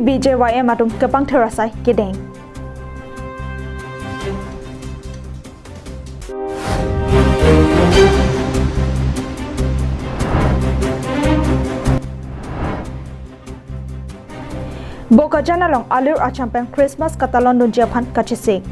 BJYM atum kepang terasai kedeng. Boka jana long alir achampen Christmas katalon dun Japan kachisik.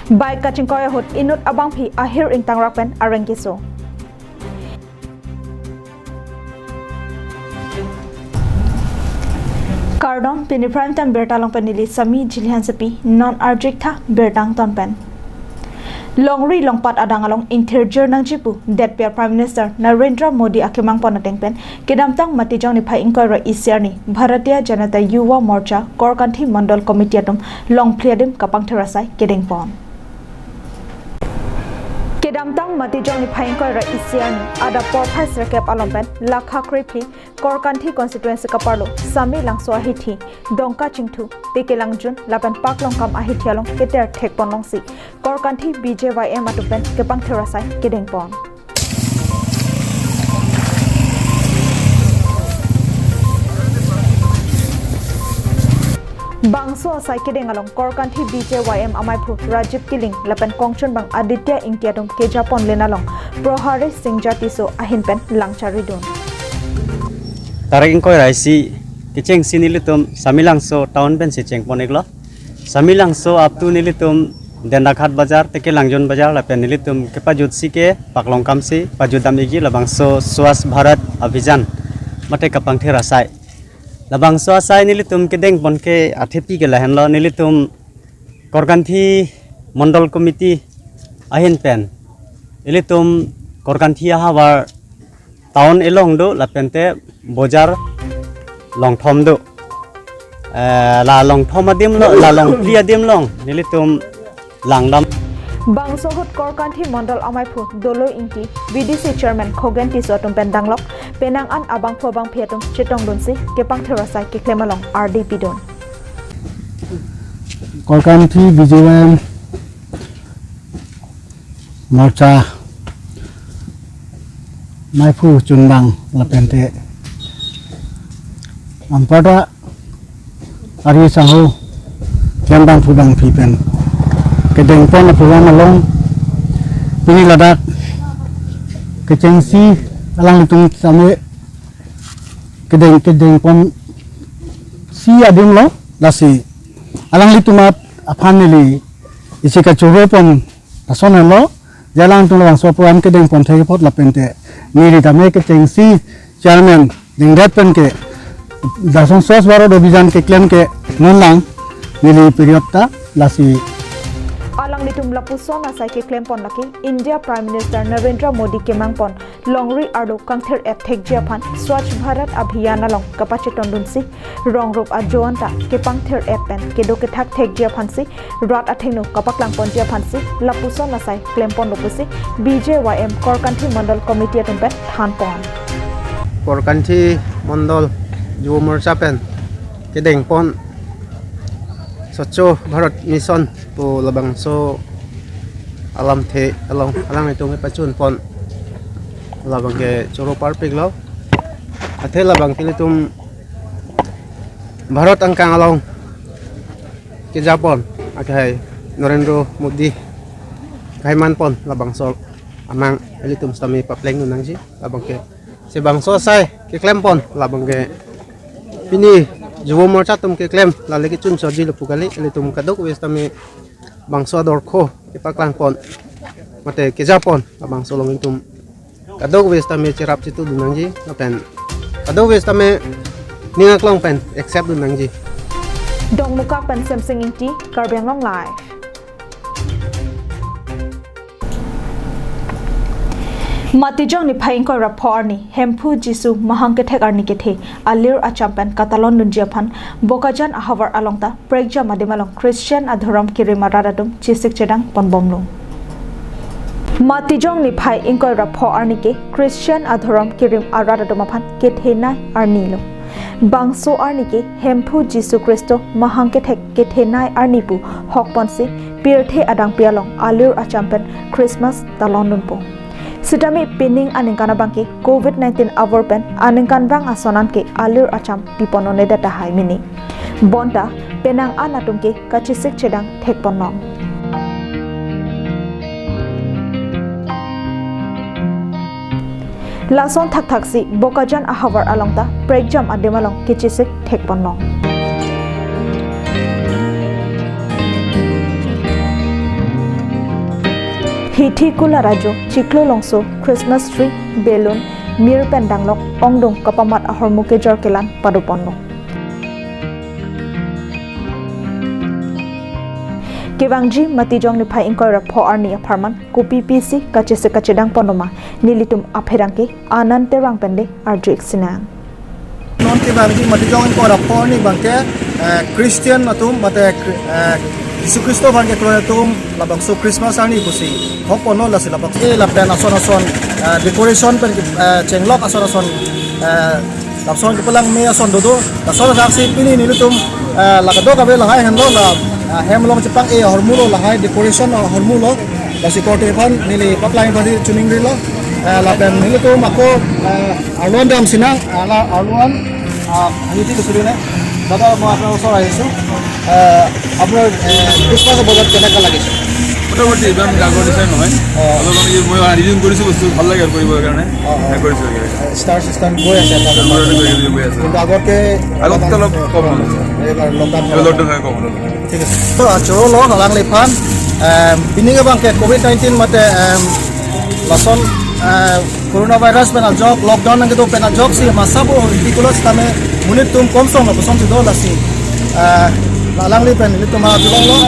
Baik kacing koya hot inut abang pi akhir ing tangrakpen arengkiso. Kardon pini prime time bertalong penili sami jilihan sepi non arjik tha bertang tonpen. Longri longpat adang along interior nang jipu that pia Prime Minister Narendra Modi akimang ponatengpen kedamtang matijong ni phai ingkoi ra isiar ni Bharatiya Janata Yuwa Morcha Korkanthi Mandal Committee atum long pliadim kapang terasai kedeng pon. Kedamtang matijong ni phai ingkoi ra isiar ni ada porphai rekap alompen lakha kripi Korkanthi constituency kaparlo sami langso ahithi dongka chingthu tekelang jun lapan pak long kam ahithi along keter thek pon long si Korkanthi BJYM atupen kepang terasai kedeng pon. Bangso asai kedeng along Korkanthi BJYM amaipu Rajiv Kiling lapan kongchun bang Aditya Ingtiatum ke Japon lenalong Prohari Singjati so ahinpen langchari don. Tarik ingkoi raisi kiceng sinilitum samilangso town ben siceng poneglo samilangso up to nilitum Dendakhat bazar teke langjon bazar lapen nilitum ke pajutsi ke paklongkam si pajudam igi labangso Swachh Bharat Abhijan mate kapang terasai labangso asai nilitum kedeng pon ke athepi ke lahen lo nilitum Korkanthi Mandal Committee ahin pen nilitum Korkanthi hawar town elong do lapente bojar long thom do la long thom adim lo la long pli adim long nilitum langdam Bangso hut Korkanthi Mandal amaipu dolo inti BDC Chairman Khogen Tisotum pendanglok penang an abang phobang phetum chitong donsi kepang terasai ke klemalong RDP don. Korkanthi BJYM Morcha Maipu Chunbang lapente Ampada Ari Sahu Kembang Pudang Pipen kedeng pon pulang along ini ladak kecengsi alang hitung sampai kedeng pon si adim lo lasi alang litumat aphan nili isi kacuro pon tason lo jalan tung lang so puan kedeng pon thai pot lapente niri tame kecengsi chairman dingdat pen ke dasong Swachh Bharat Abhijan ke claim ke nonlang nili period ta lasi Alang litum lapuson asai ke klempon laki India Prime Minister Narendra Modi ke mangpon longri ardo kangther et thek Japan Swachh Bharat Abhiyan along kapacheton dunsi rongrop ajoanta ke pangther et pen ke do ke thak thek Japan si rat athengno kapaklang pon Japan si lapuson asai klempon lopusi BJYM Korkanthi Mandal Committee atumpen than pon Korkanthi Mandal Yuwa Morcha pen kedeng pon Swachh Bharat Mission po labangso alam the along alang itu ngai pachun pon labang ke choro parpik lo athe labang tilitum Bharat angkang along ke Japon akai Narendra Modi kaiman pon labangso amang elitum sami papleng nang ji labang ke se bangso sai ke klempon labang ke pini Yuwa Morcha tum ke claim lale ke chun soji lu pukali le tum kadok wes tame bangso dor kho ke paklang pon mate ke Japon bangso long tum kadok wes tame cherap chitu dunangji pen kadok wes tame ninga klong pen accept dunangji dong muka pen semsing inti karbyang long live. Matijong ni phai ingkoi rapor ni hempu jisu mahang ke thek arni ke the alir achampen katalon dun Japan bokajan ahawar alongta pregja madimalong Christian adhoram kirimaradadum chisik chedang ponbomlung Matijong ni phai ingkoi rapor arni ke Christian adhoram kirim aradadum aphan ke thena arni lo bangso arnike hemphu Jisu Kristo mahangke thek ke thenai arnipu hokponsi pirthe adang pialong alur achampen Christmas talonun po Sidami pinning aningkana bangki COVID-19 avorpen aningkan bang asonan ke alur acham piponone data hai mini bonta penang anatumke kachisik chedang thekponong Lason thak thaksi bokajan ahavar alongta pregjam ademalong kichisik thekponong Hithi kula rajo chiklo longso Christmas tree balloon mir pendanglok ongdong kapamat ahormuke jorkelan paduponno Kewangji matijong ni phai ingkoi ra pho arni aparman kopi pc kachese kachedang ponoma nilitum apherangke anante rangpende arjik sinang non ke bangji matijong ko rapor ni bangke Christian atum mate Yesu Kristo bangke kronatum labang so Christmas ani kusi hopono la sila bang la plan ason decoration pen chenglok ason lapson ke pelang me ason dodo ason saksi pini nilitum lakado kabe lahai hanlo la hemlong Jepang hormulo lahai decoration hormulo basi kote pan nili pipeline badi tuning rilo la plan nilitum ako alwan dam sinang ala alwan haniti kusurine দাদা মই আপোনাৰ ওচৰত আহিছোঁ আপোনাৰ খ্ৰীষ্টমাছৰ বজাৰ কেনেকুৱা লাগিছে মোটামুটি ইমান ডাঙৰ নিচাই নহয় অলপ মই ৰিভিউ কৰিছোঁ বস্তু ভাল লাগে আৰু কৰিবৰ কাৰণে কৰিছোঁ ষ্টাৰ চিষ্টেম গৈ আছে কিন্তু আগতকৈ অলপ কম লকডাউন কম ঠিক আছে চৰো লওক হালাং লেফান বিনিগে Banke COVID-19 mate lason coronavirus penal jok lockdown nang itu penal jok si masabo ridiculous tame munit tum komsong na poson do lasi lalang li pen itu ma tulong lo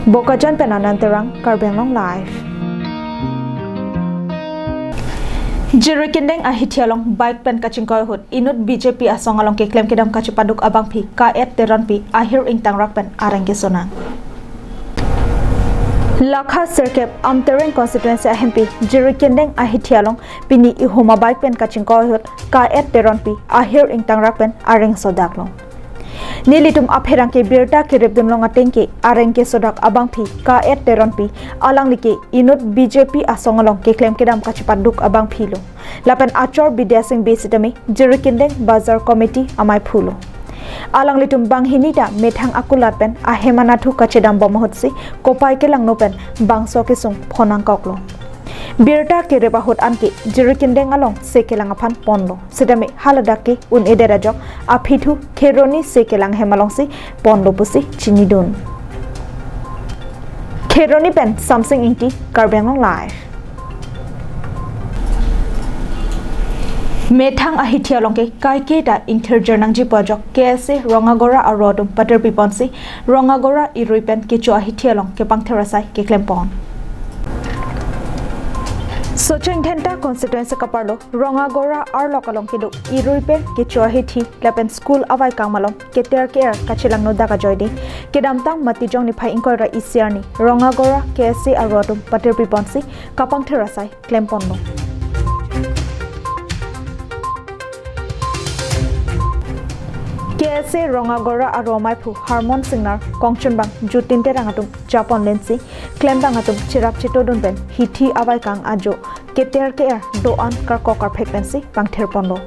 Bokajan penananterang karbenglong live Jirikindeng ahithialong bike pen kachingkoy hut inut BJP asongalong ke claim kedam kachipaduk abang phi kaet teron pi ahir ingtang rakpen arengge sonang Lakha Sirkep Amtereng constituency ahempi Jirikindeng ahithialong pini ihuma bike pen kachingkoy hut kaet teron pi ahir ingtang rakpen areng sodaklong Nilitum apherangke birta kiribdum longa tengke arengke sodak abang phi kaet teron pi alang like inut BJP asongalong ke claim kedam kachipaduk abang philo lapen achor bidyasing besitame Jirikindeng bazar committee amai phulo alang litum banghinita methang akulat pen ahemanathu kachedam bomhotsi kopai ke langno pen bangso ke sung phonang koklo birta ke rebahut anke Jirikindeng along sekelang aphan ponlo sedame haladake un ederajok apithu kheroni sekelang hemalongsi ponlo pusi chinidun kheroni pen something inti karbenglong live Methang ahithialongke kaike da interjernangji pojok KSA Rongagora arodum pater piponsi Rongagora iruipen kecho ahithialong ke pangtherasai ke klempon Socheng Thenta constituency kaparlo Rongagora ar lokalong kedu iruipen kecho ahithi lapen school awai kangmalong keter care kachilang no daga joidi kedamtang matijong ni phai ingkoi ra isiarni Rongagora KSA arodum pater piponsi kapangtherasai klemponno KSA Rongagora aromaipu Harmon Singer Kongchunbang Jutinte rangatum Japon lensi klembang atum chirap chitodun ben hithi awai kang ajo keter ke doan karkokar frequency pangther pondo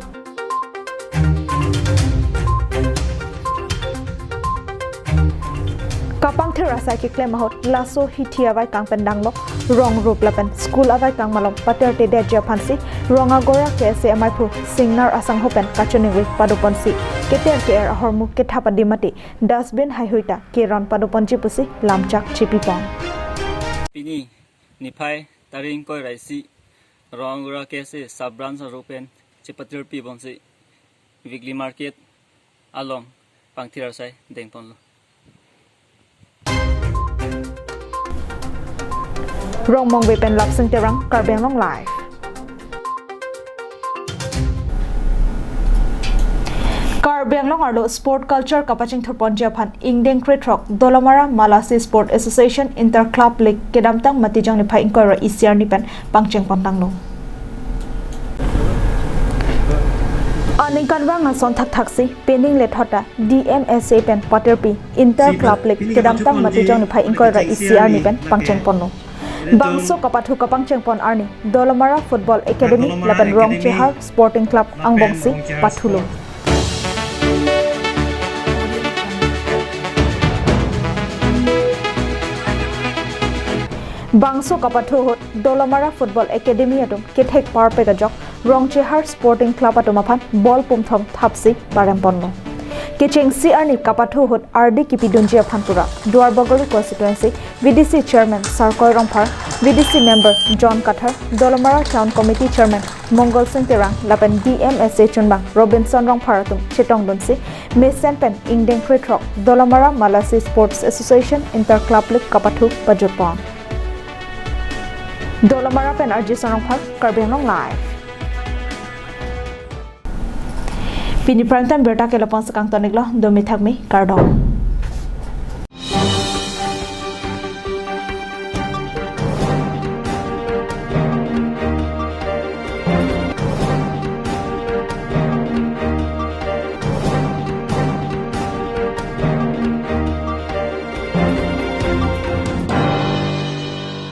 kapang therasai ke claim hot laso hithi awai kang pendanglo rong rup lapen school awai kang malong pater te de japansi Rongagora KSA amaipu Singer asang hopen kachoningwi paduponsi keter ke hormu ke thapadi mati dustbin hai hoita ke ron paduponji pusi lamchak chipipong Pini niphai taring koi raisi Rongagora KSA sub branch open chipatir pi bonsi weekly market along pangthirasai dengponlo Rongmong wepen lapsing terang karbenglong live Karbi Anglong Arlo Sport Culture Kapaching Thurpon Japan Ingdeng Kretrok Dolomara Malasi Sport Association Inter Club League Kedamtang Matijang ni Pai Inquiry ECR ni pen Pangcheng Pontang no Aning kanwang ason thak thaksi pening let hota DMSA pen Potterpi Inter Club League Kedamtang Matijang ni Pai Inquiry ECR ni pen Pangcheng Pon no Bangso kapathu kapangcheng pon arni Dolomara Football Academy laban Rong Chehar Sporting Club Angbongsi Pathulo Bangso kapathu hot Dolomara Football Academy atum kethek par pegajok Rong Chehar Sporting Club atum aphan ball pumthom thapsi baremponno Kicheng CR kapathu hot RD Kipidunji aphanpura Duarbogori constituency VDC chairman Sarkoi Rongphar VDC member John Kathar Dolomara Town Committee chairman Mongol Singh Terang lapan DMSA chunbang Robinson Rongphar atum Chetong Dunsi Mesen pen Ingdeng Kretrok Dolomara Malasi Sports Association Inter Club League kapathu pajupon Dolomara pen RG Sonongphar Karbianong live Pini prime time berta kelopon sekang toniklo domi thakmi kardong